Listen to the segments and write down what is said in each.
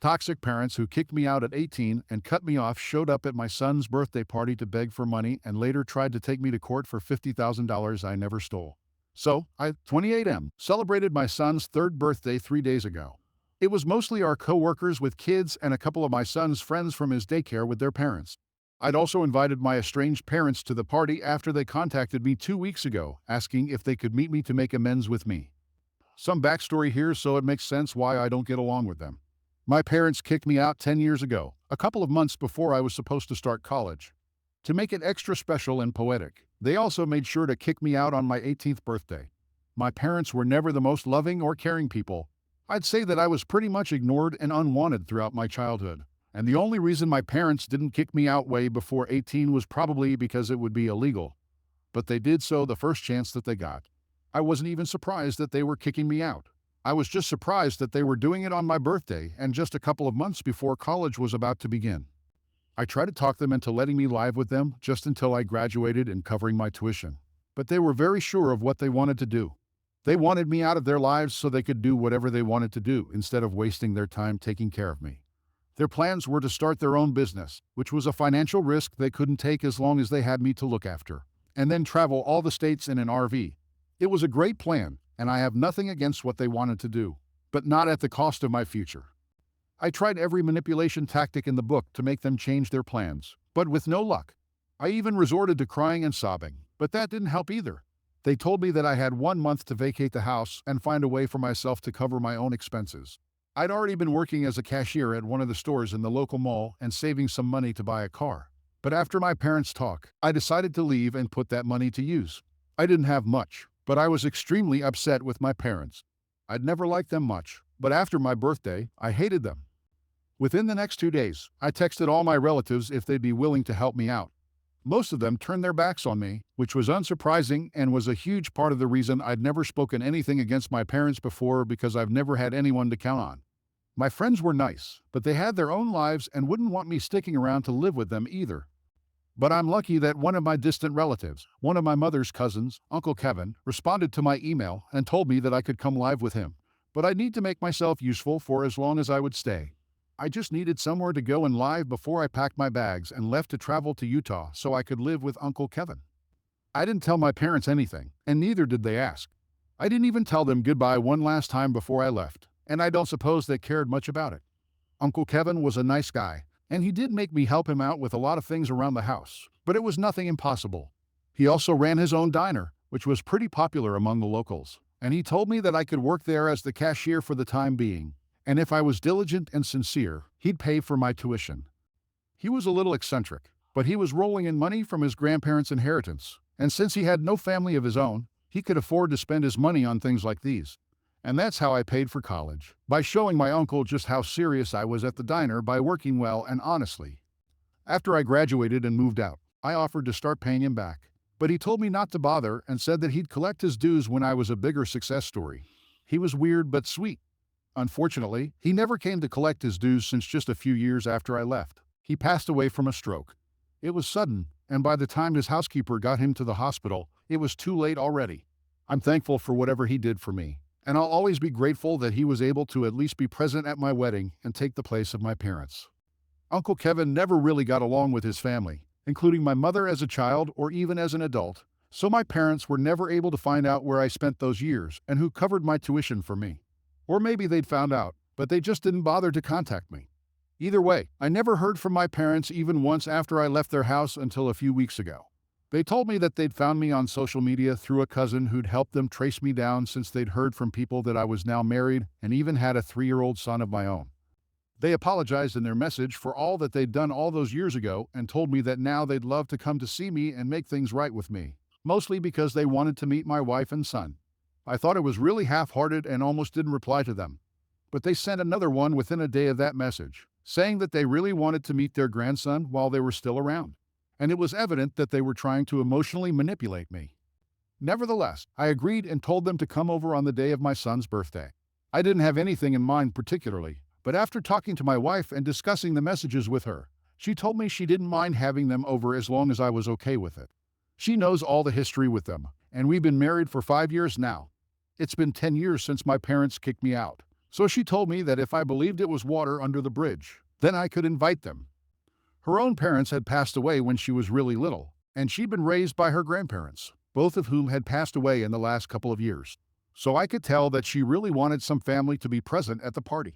Toxic parents who kicked me out at 18 and cut me off showed up at my son's birthday party to beg for money and later tried to take me to court for $50,000 I never stole. So, I, 28M, celebrated my son's third birthday 3 days ago. It was mostly our co-workers with kids and a couple of my son's friends from his daycare with their parents. I'd also invited my estranged parents to the party after they contacted me 2 weeks ago, asking if they could meet me to make amends with me. Some backstory here so it makes sense why I don't get along with them. My parents kicked me out 10 years ago, a couple of months before I was supposed to start college. To make it extra special and poetic, they also made sure to kick me out on my 18th birthday. My parents were never the most loving or caring people. I'd say that I was pretty much ignored and unwanted throughout my childhood. And the only reason my parents didn't kick me out way before 18 was probably because it would be illegal. But they did so the first chance that they got. I wasn't even surprised that they were kicking me out. I was just surprised that they were doing it on my birthday and just a couple of months before college was about to begin. I tried to talk them into letting me live with them just until I graduated and covering my tuition. But they were very sure of what they wanted to do. They wanted me out of their lives so they could do whatever they wanted to do instead of wasting their time taking care of me. Their plans were to start their own business, which was a financial risk they couldn't take as long as they had me to look after, and then travel all the states in an RV. It was a great plan, and I have nothing against what they wanted to do, but not at the cost of my future. I tried every manipulation tactic in the book to make them change their plans, but with no luck. I even resorted to crying and sobbing, but that didn't help either. They told me that I had 1 month to vacate the house and find a way for myself to cover my own expenses. I'd already been working as a cashier at one of the stores in the local mall and saving some money to buy a car. But after my parents' talk, I decided to leave and put that money to use. I didn't have much, but I was extremely upset with my parents. I'd never liked them much, but after my birthday, I hated them. Within the next 2 days, I texted all my relatives if they'd be willing to help me out. Most of them turned their backs on me, which was unsurprising and was a huge part of the reason I'd never spoken anything against my parents before because I've never had anyone to count on. My friends were nice, but they had their own lives and wouldn't want me sticking around to live with them either. But I'm lucky that one of my distant relatives, one of my mother's cousins, Uncle Kevin, responded to my email and told me that I could come live with him. But I'd need to make myself useful for as long as I would stay. I just needed somewhere to go and live before I packed my bags and left to travel to Utah so I could live with Uncle Kevin. I didn't tell my parents anything, and neither did they ask. I didn't even tell them goodbye one last time before I left, and I don't suppose they cared much about it. Uncle Kevin was a nice guy, and he did make me help him out with a lot of things around the house, but it was nothing impossible. He also ran his own diner, which was pretty popular among the locals, and he told me that I could work there as the cashier for the time being, and if I was diligent and sincere, he'd pay for my tuition. He was a little eccentric, but he was rolling in money from his grandparents' inheritance, and since he had no family of his own, he could afford to spend his money on things like these. And that's how I paid for college, by showing my uncle just how serious I was at the diner by working well and honestly. After I graduated and moved out, I offered to start paying him back, but he told me not to bother and said that he'd collect his dues when I was a bigger success story. He was weird but sweet. Unfortunately, he never came to collect his dues since just a few years after I left. He passed away from a stroke. It was sudden, and by the time his housekeeper got him to the hospital, it was too late already. I'm thankful for whatever he did for me, and I'll always be grateful that he was able to at least be present at my wedding and take the place of my parents. Uncle Kevin never really got along with his family, including my mother as a child or even as an adult, so my parents were never able to find out where I spent those years and who covered my tuition for me. Or maybe they'd found out, but they just didn't bother to contact me. Either way, I never heard from my parents even once after I left their house until a few weeks ago. They told me that they'd found me on social media through a cousin who'd helped them trace me down since they'd heard from people that I was now married and even had a 3-year-old son of my own. They apologized in their message for all that they'd done all those years ago and told me that now they'd love to come to see me and make things right with me, mostly because they wanted to meet my wife and son. I thought it was really half-hearted and almost didn't reply to them. But they sent another one within a day of that message, saying that they really wanted to meet their grandson while they were still around. And it was evident that they were trying to emotionally manipulate me. Nevertheless, I agreed and told them to come over on the day of my son's birthday. I didn't have anything in mind particularly, but after talking to my wife and discussing the messages with her, she told me she didn't mind having them over as long as I was okay with it. She knows all the history with them, and we've been married for 5 years now. It's been 10 years since my parents kicked me out, So she told me that if I believed it was water under the bridge, then I could invite them. Her own parents had passed away when she was really little, and she'd been raised by her grandparents, both of whom had passed away in the last couple of years. So I could tell that she really wanted some family to be present at the party.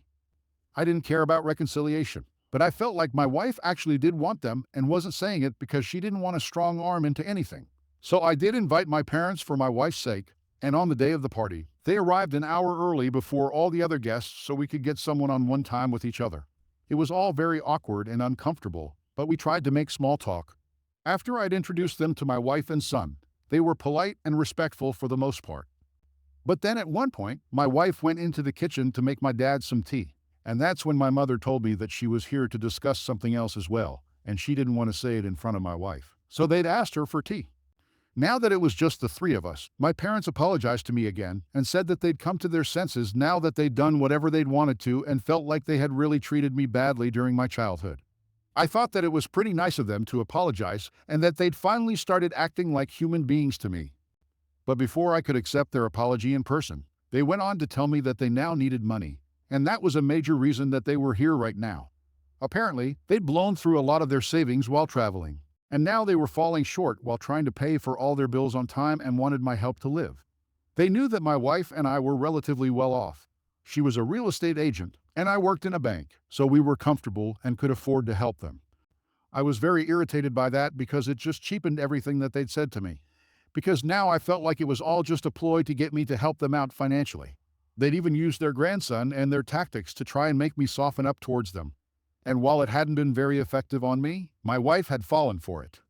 I didn't care about reconciliation, but I felt like my wife actually did want them and wasn't saying it because she didn't want to strong arm into anything. So I did invite my parents for my wife's sake, and on the day of the party, they arrived an hour early before all the other guests so we could get someone on one time with each other. It was all very awkward and uncomfortable, but we tried to make small talk. After I'd introduced them to my wife and son, they were polite and respectful for the most part. But then at one point, my wife went into the kitchen to make my dad some tea. And that's when my mother told me that she was here to discuss something else as well, and she didn't want to say it in front of my wife. So they'd asked her for tea. Now that it was just the three of us, my parents apologized to me again and said that they'd come to their senses now that they'd done whatever they'd wanted to and felt like they had really treated me badly during my childhood. I thought that it was pretty nice of them to apologize and that they'd finally started acting like human beings to me. But before I could accept their apology in person, they went on to tell me that they now needed money, and that was a major reason that they were here right now. Apparently, they'd blown through a lot of their savings while traveling, and now they were falling short while trying to pay for all their bills on time and wanted my help to live. They knew that my wife and I were relatively well off. She was a real estate agent, and I worked in a bank, so we were comfortable and could afford to help them. I was very irritated by that because it just cheapened everything that they'd said to me. Because now I felt like it was all just a ploy to get me to help them out financially. They'd even used their grandson and their tactics to try and make me soften up towards them. And while it hadn't been very effective on me, my wife had fallen for it.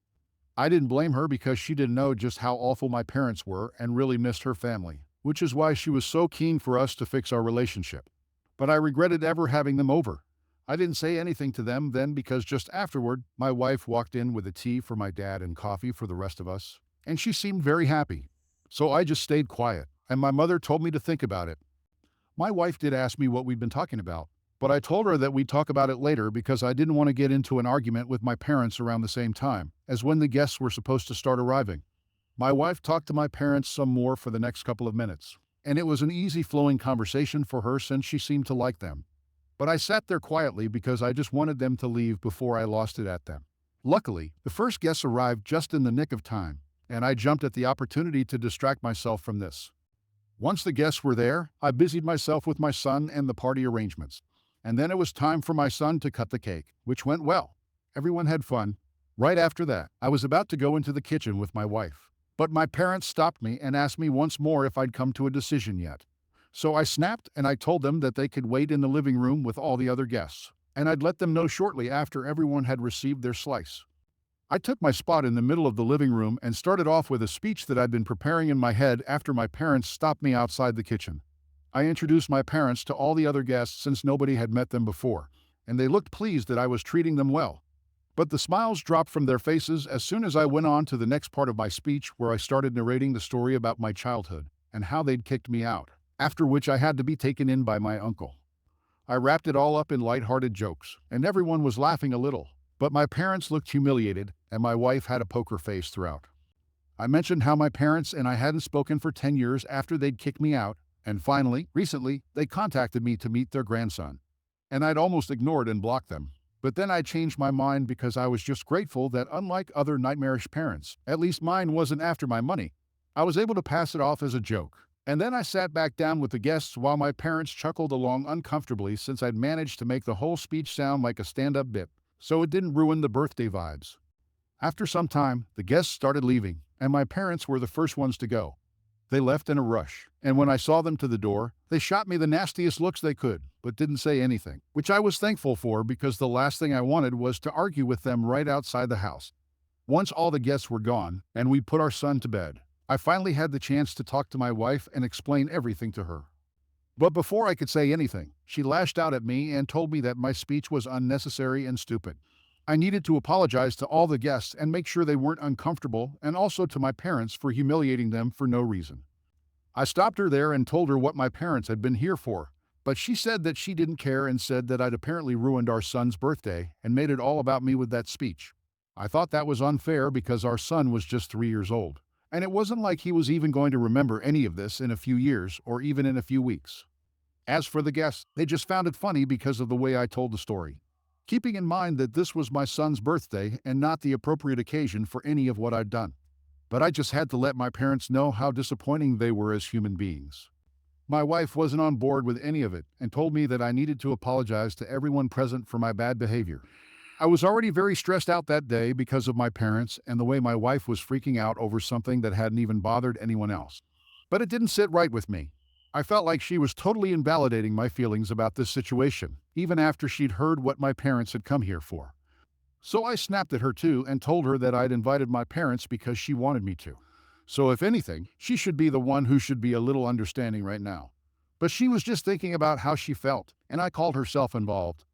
I didn't blame her because she didn't know just how awful my parents were and really missed her family, which is why she was so keen for us to fix our relationship. But I regretted ever having them over. I didn't say anything to them then because just afterward, my wife walked in with a tea for my dad and coffee for the rest of us, and she seemed very happy. So I just stayed quiet, and my mother told me to think about it. My wife did ask me what we'd been talking about, but I told her that we'd talk about it later because I didn't want to get into an argument with my parents around the same time as when the guests were supposed to start arriving. My wife talked to my parents some more for the next couple of minutes, and it was an easy flowing conversation for her since she seemed to like them. But I sat there quietly because I just wanted them to leave before I lost it at them. Luckily, the first guests arrived just in the nick of time, and I jumped at the opportunity to distract myself from this. Once the guests were there, I busied myself with my son and the party arrangements. And then it was time for my son to cut the cake, which went well. Everyone had fun. Right after that, I was about to go into the kitchen with my wife. But my parents stopped me and asked me once more if I'd come to a decision yet. So I snapped and I told them that they could wait in the living room with all the other guests, and I'd let them know shortly after everyone had received their slice. I took my spot in the middle of the living room and started off with a speech that I'd been preparing in my head after my parents stopped me outside the kitchen. I introduced my parents to all the other guests since nobody had met them before, and they looked pleased that I was treating them well. But the smiles dropped from their faces as soon as I went on to the next part of my speech where I started narrating the story about my childhood and how they'd kicked me out, after which I had to be taken in by my uncle. I wrapped it all up in light-hearted jokes, and everyone was laughing a little. But my parents looked humiliated, and my wife had a poker face throughout. I mentioned how my parents and I hadn't spoken for 10 years after they'd kicked me out, and finally, recently, they contacted me to meet their grandson. And I'd almost ignored and blocked them. But then I changed my mind because I was just grateful that unlike other nightmarish parents, at least mine wasn't after my money. I was able to pass it off as a joke. And then I sat back down with the guests while my parents chuckled along uncomfortably since I'd managed to make the whole speech sound like a stand-up bit, so it didn't ruin the birthday vibes. After some time, the guests started leaving, and my parents were the first ones to go. They left in a rush, and when I saw them to the door, they shot me the nastiest looks they could, but didn't say anything, which I was thankful for because the last thing I wanted was to argue with them right outside the house. Once all the guests were gone, and we put our son to bed, I finally had the chance to talk to my wife and explain everything to her. But before I could say anything, she lashed out at me and told me that my speech was unnecessary and stupid. I needed to apologize to all the guests and make sure they weren't uncomfortable, and also to my parents for humiliating them for no reason. I stopped her there and told her what my parents had been here for, but she said that she didn't care and said that I'd apparently ruined our son's birthday and made it all about me with that speech. I thought that was unfair because our son was just 3 years old, and it wasn't like he was even going to remember any of this in a few years or even in a few weeks. As for the guests, they just found it funny because of the way I told the story. Keeping in mind that this was my son's birthday and not the appropriate occasion for any of what I'd done. But I just had to let my parents know how disappointing they were as human beings. My wife wasn't on board with any of it and told me that I needed to apologize to everyone present for my bad behavior. I was already very stressed out that day because of my parents and the way my wife was freaking out over something that hadn't even bothered anyone else. But it didn't sit right with me. I felt like she was totally invalidating my feelings about this situation, even after she'd heard what my parents had come here for. So I snapped at her too and told her that I'd invited my parents because she wanted me to. So if anything, she should be the one who should be a little understanding right now. But she was just thinking about how she felt, and I called her self-involved.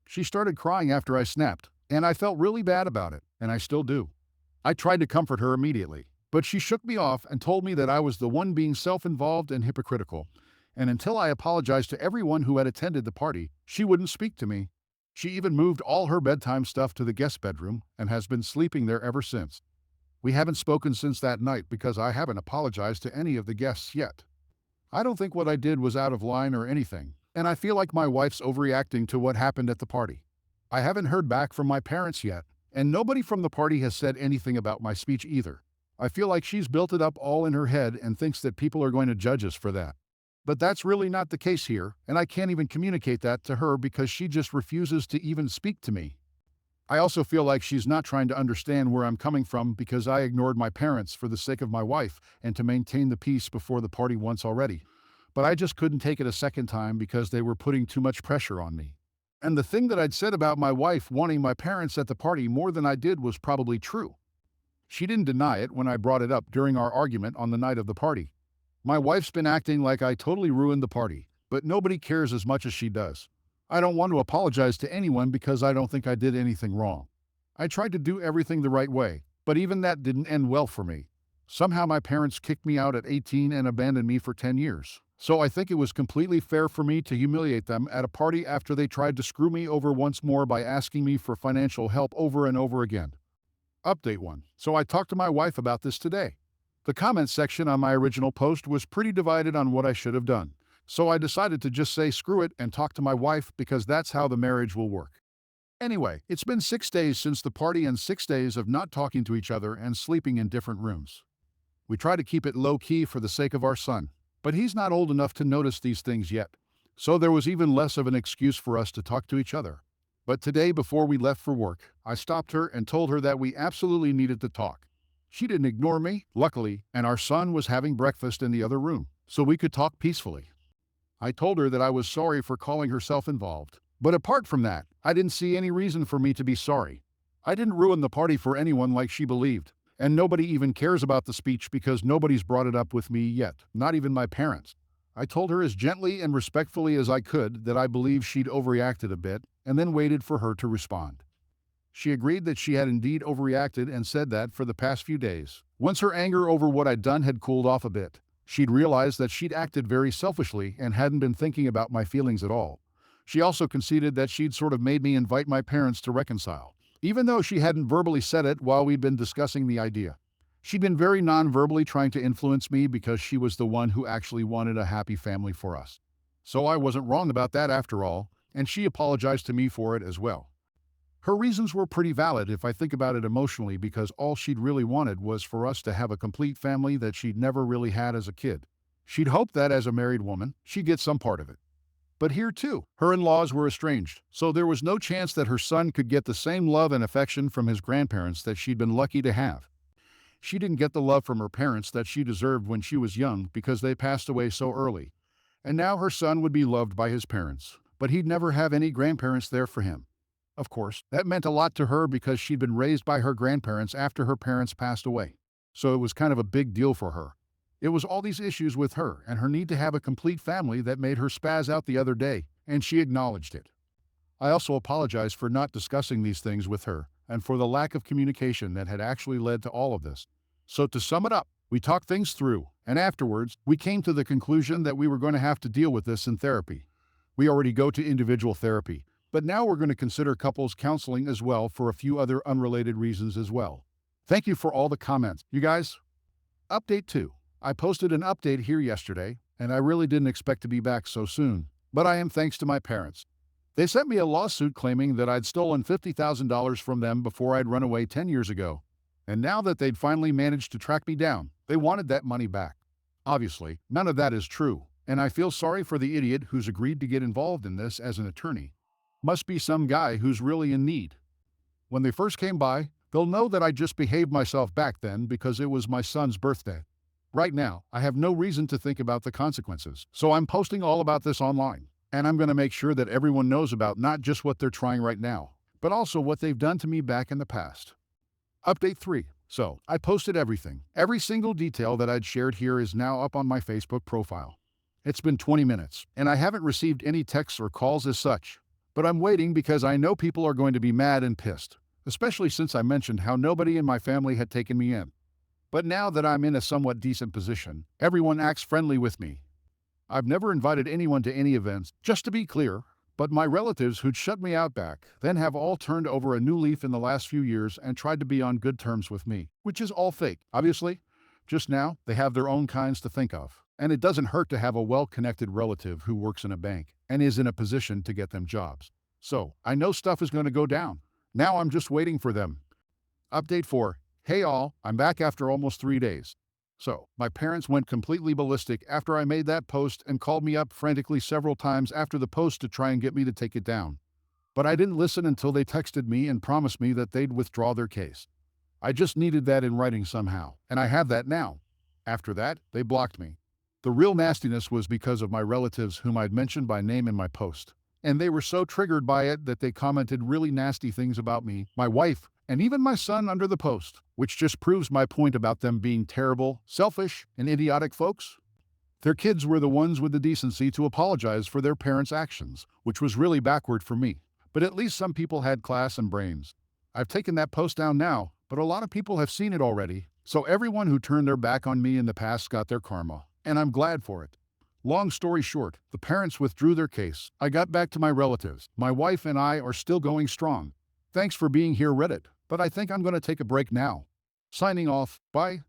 She started crying after I snapped, and I felt really bad about it, and I still do. I tried to comfort her immediately, but she shook me off and told me that I was the one being self-involved and hypocritical, and until I apologized to everyone who had attended the party, she wouldn't speak to me. She even moved all her bedtime stuff to the guest bedroom and has been sleeping there ever since. We haven't spoken since that night because I haven't apologized to any of the guests yet. I don't think what I did was out of line or anything, and I feel like my wife's overreacting to what happened at the party. I haven't heard back from my parents yet, and nobody from the party has said anything about my speech either. I feel like she's built it up all in her head and thinks that people are going to judge us for that. But that's really not the case here, and I can't even communicate that to her because she just refuses to even speak to me. I also feel like she's not trying to understand where I'm coming from because I ignored my parents for the sake of my wife and to maintain the peace before the party once already. But I just couldn't take it a second time because they were putting too much pressure on me. And the thing that I'd said about my wife wanting my parents at the party more than I did was probably true. She didn't deny it when I brought it up during our argument on the night of the party. My wife's been acting like I totally ruined the party, but nobody cares as much as she does. I don't want to apologize to anyone because I don't think I did anything wrong. I tried to do everything the right way, but even that didn't end well for me. Somehow my parents kicked me out at 18 and abandoned me for 10 years. So I think it was completely fair for me to humiliate them at a party after they tried to screw me over once more by asking me for financial help over and over again. Update 1. So I talked to my wife about this today. The comments section on my original post was pretty divided on what I should have done. So I decided to just say screw it and talk to my wife because that's how the marriage will work. Anyway, it's been 6 days since the party and 6 days of not talking to each other and sleeping in different rooms. We try to keep it low-key for the sake of our son, but he's not old enough to notice these things yet. So there was even less of an excuse for us to talk to each other. But today, before we left for work, I stopped her and told her that we absolutely needed to talk. She didn't ignore me, luckily, and our son was having breakfast in the other room, so we could talk peacefully. I told her that I was sorry for calling her self-involved, but apart from that, I didn't see any reason for me to be sorry. I didn't ruin the party for anyone like she believed, and nobody even cares about the speech because nobody's brought it up with me yet, not even my parents. I told her as gently and respectfully as I could that I believed she'd overreacted a bit, and then waited for her to respond. She agreed that she had indeed overreacted and said that for the past few days, once her anger over what I'd done had cooled off a bit, she'd realized that she'd acted very selfishly and hadn't been thinking about my feelings at all. She also conceded that she'd sort of made me invite my parents to reconcile, even though she hadn't verbally said it while we'd been discussing the idea. She'd been very non-verbally trying to influence me because she was the one who actually wanted a happy family for us. So I wasn't wrong about that after all, and she apologized to me for it as well. Her reasons were pretty valid if I think about it emotionally because all she'd really wanted was for us to have a complete family that she'd never really had as a kid. She'd hoped that as a married woman, she'd get some part of it. But here too, her in-laws were estranged, so there was no chance that her son could get the same love and affection from his grandparents that she'd been lucky to have. She didn't get the love from her parents that she deserved when she was young because they passed away so early. And now her son would be loved by his parents, but he'd never have any grandparents there for him. Of course, that meant a lot to her because she'd been raised by her grandparents after her parents passed away. So it was kind of a big deal for her. It was all these issues with her and her need to have a complete family that made her spaz out the other day, and she acknowledged it. I also apologized for not discussing these things with her and for the lack of communication that had actually led to all of this. So to sum it up, we talked things through, and afterwards, we came to the conclusion that we were going to have to deal with this in therapy. We already go to individual therapy, but now we're going to consider couples counseling as well for a few other unrelated reasons as well. Thank you for all the comments, you guys. Update 2. I posted an update here yesterday, and I really didn't expect to be back so soon. But I am thanks to my parents. They sent me a lawsuit claiming that I'd stolen $50,000 from them before I'd run away 10 years ago. And now that they'd finally managed to track me down, they wanted that money back. Obviously, none of that is true, and I feel sorry for the idiot who's agreed to get involved in this as an attorney. Must be some guy who's really in need. When they first came by, they'll know that I just behaved myself back then because it was my son's birthday. Right now, I have no reason to think about the consequences, so I'm posting all about this online. And I'm going to make sure that everyone knows about not just what they're trying right now, but also what they've done to me back in the past. Update 3. So, I posted everything. Every single detail that I'd shared here is now up on my Facebook profile. It's been 20 minutes, and I haven't received any texts or calls as such. But I'm waiting because I know people are going to be mad and pissed, especially since I mentioned how nobody in my family had taken me in. But now that I'm in a somewhat decent position, everyone acts friendly with me. I've never invited anyone to any events, just to be clear, but my relatives who'd shut me out back then have all turned over a new leaf in the last few years and tried to be on good terms with me, which is all fake, obviously. Just now, they have their own kinds to think of. And it doesn't hurt to have a well-connected relative who works in a bank and is in a position to get them jobs. So, I know stuff is going to go down. Now I'm just waiting for them. Update 4. Hey all, I'm back after almost 3 days. So, my parents went completely ballistic after I made that post and called me up frantically several times after the post to try and get me to take it down. But I didn't listen until they texted me and promised me that they'd withdraw their case. I just needed that in writing somehow, and I have that now. After that, they blocked me. The real nastiness was because of my relatives whom I'd mentioned by name in my post. And they were so triggered by it that they commented really nasty things about me, my wife, and even my son under the post, which just proves my point about them being terrible, selfish, and idiotic folks. Their kids were the ones with the decency to apologize for their parents' actions, which was really backward for me. But at least some people had class and brains. I've taken that post down now, but a lot of people have seen it already, so everyone who turned their back on me in the past got their karma, and I'm glad for it. Long story short, the parents withdrew their case. I got back to my relatives. My wife and I are still going strong. Thanks for being here, Reddit, but I think I'm going to take a break now. Signing off. Bye.